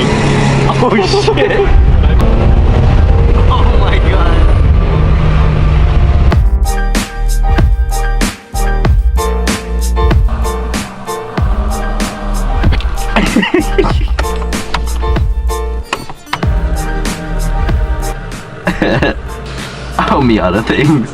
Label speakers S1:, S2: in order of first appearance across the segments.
S1: Oh shit! Oh my god! Oh, Miata things.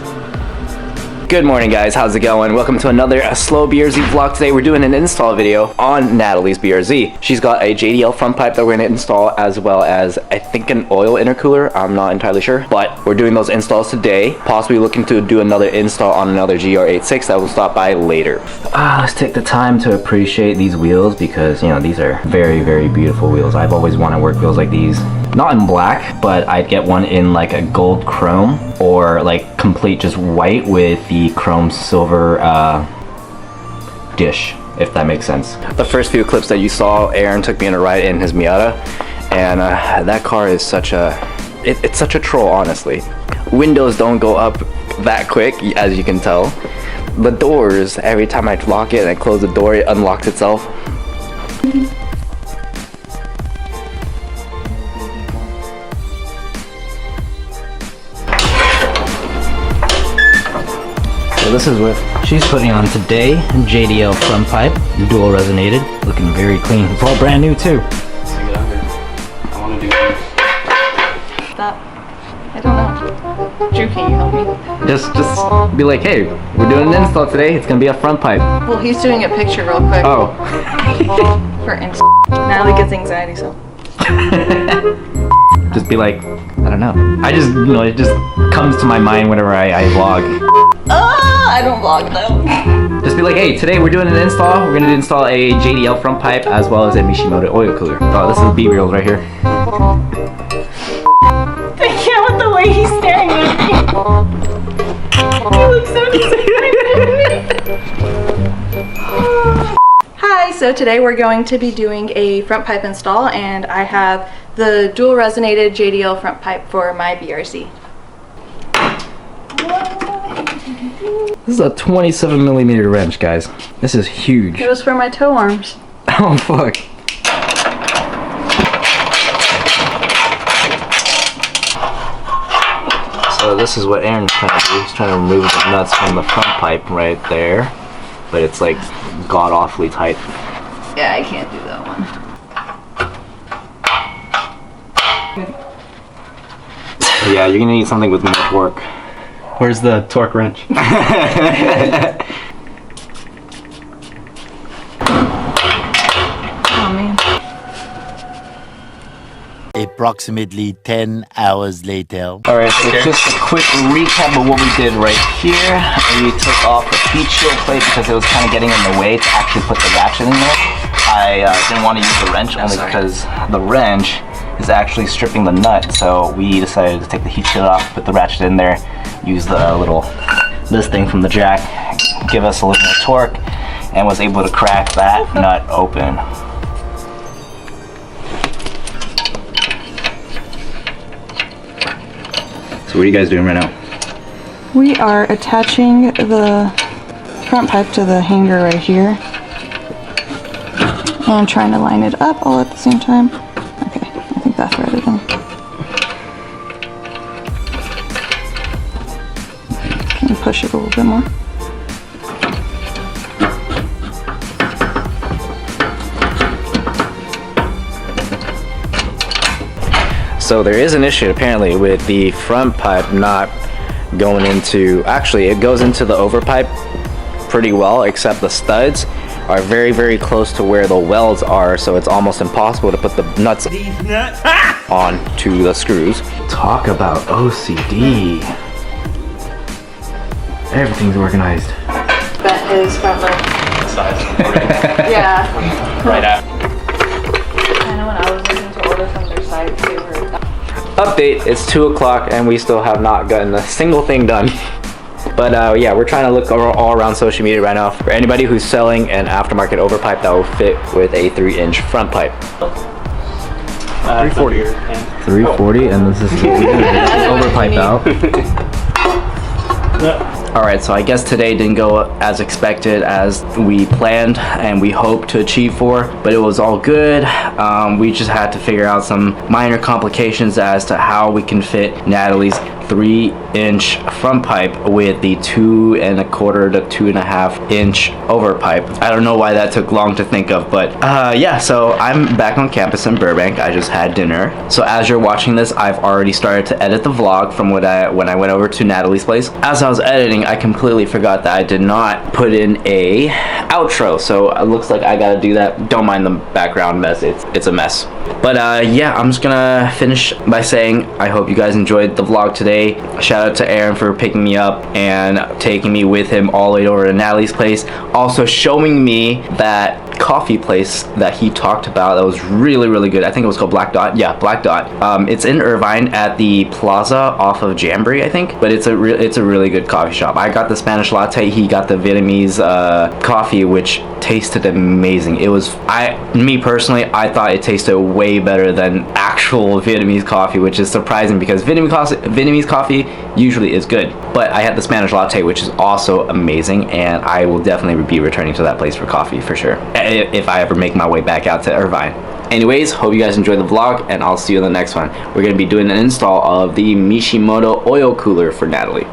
S1: Good morning, guys. How's it going? Welcome to another slow BRZ vlog. Today we're doing an install video on Natalie's BRZ. She's got a JDL front pipe that we're going to install, as well as I think an oil intercooler. I'm not entirely sure, but we're doing those installs today. Possibly looking to do another install on another GR86 that will stop by later. Let's take the time to appreciate these wheels because, you know, these are very, very beautiful wheels. I've always wanted work wheels like these. Not in black, but I'd get one in like a gold chrome or like complete just white with the chrome silver dish, if that makes sense. The first few clips that you saw, Aaron took me on a ride in his Miata, and that car is such a, it's such a troll, honestly. Windows don't go up that quick, as you can tell. The doors, every time I lock it and I close the door, it unlocks itself. So this is what she's putting on today. JDL front pipe, dual resonated, looking very clean. It's all brand new too.
S2: Let's get under. I want to do this.
S3: That, I don't know. Drew, can you help me?
S1: Just be like, hey, we're doing an install today. It's gonna be a front pipe.
S3: Well, he's doing a picture real quick.
S1: Oh.
S3: For Insta. Natalie gets anxiety, so.
S1: Just be like, I don't know. I just, you know, it just comes to my mind whenever I vlog.
S3: I don't vlog though.
S1: Just be like, hey, today we're doing an install. We're gonna install a JDL front pipe as well as a Mishimoto oil cooler. Oh, this is B-reels right here.
S3: I can't with the way he's staring at me. He looks so disappointed. Hi, so today we're going to be doing a front pipe install, and I have the dual resonated JDL front pipe for my BRZ.
S1: This is a 27mm wrench, guys. This is huge.
S3: It was for my toe arms.
S1: Oh, fuck. So this is what Aaron's trying to do. He's trying to remove the nuts from the front pipe right there. But it's like god-awfully tight.
S3: Yeah, I can't do that one.
S1: Yeah, you're gonna need something with more torque.
S2: Where's the torque wrench?
S3: Oh man.
S4: Approximately 10 hours later.
S1: Alright, so just a quick recap of what we did right here. We took off the heat shield plate because it was kind of getting in the way to actually put the ratchet in there. I didn't want to use the wrench only because the wrench is actually stripping the nut, so we decided to take the heat shield off, put the ratchet in there, use the little, this thing from the jack, give us a little more torque, and was able to crack that nut open. So what are you guys doing right now?
S3: We are attaching the front pipe to the hanger right here and trying to line it up all at the same time. Okay, I think that's ready then. Can you push it a little bit more?
S1: So there is an issue apparently with the front pipe not going into, actually it goes into the overpipe pretty well, except the studs are very, very close to where the welds are, so it's almost impossible to put the nuts onto the screws. Talk about OCD. Everything's organized.
S3: Bent his front leg. Yeah.
S2: Right out.
S3: I know when I was looking to order from their site, they were...
S1: Update, it's 2 o'clock and we still have not gotten a single thing done. But yeah, we're trying to look all around social media right now for anybody who's selling an aftermarket overpipe that will fit with a 3-inch front pipe.
S2: 340.
S1: 340, and this is overpipe out. Alright, so I guess today didn't go as expected as we planned and we hoped to achieve for, but it was all good. We just had to figure out some minor complications as to how we can fit Natalie's 3-inch front pipe with the 2 1/4 to 2.5 inch over pipe. I don't know why that took long to think of, but yeah, so I'm back on campus in Burbank. I just had dinner. So as you're watching this, I've already started to edit the vlog from when I went over to Natalie's place. As I was editing, I completely forgot that I did not put in a outro, so it looks like I gotta do that. Don't mind the background mess, it's a mess. But yeah, I'm just gonna finish by saying I hope you guys enjoyed the vlog today. Shout out to Aaron for picking me up and taking me with him all the way over to Natalie's place. Also showing me that coffee place that he talked about that was really good. I think it was called Black Dot. Yeah, Black Dot. It's in Irvine at the plaza off of Jamboree, I think, but it's a really good coffee shop. I got the Spanish latte, he got the Vietnamese coffee, which tasted amazing. It was, me personally, I thought it tasted way better than actual Vietnamese coffee, which is surprising because Vietnamese coffee usually is good, but I had the Spanish latte, which is also amazing, and I will definitely be returning to that place for coffee for sure if I ever make my way back out to Irvine. Anyways, hope you guys enjoyed the vlog, and I'll see you in the next one. We're going to be doing an install of the Mishimoto oil cooler for Natalie.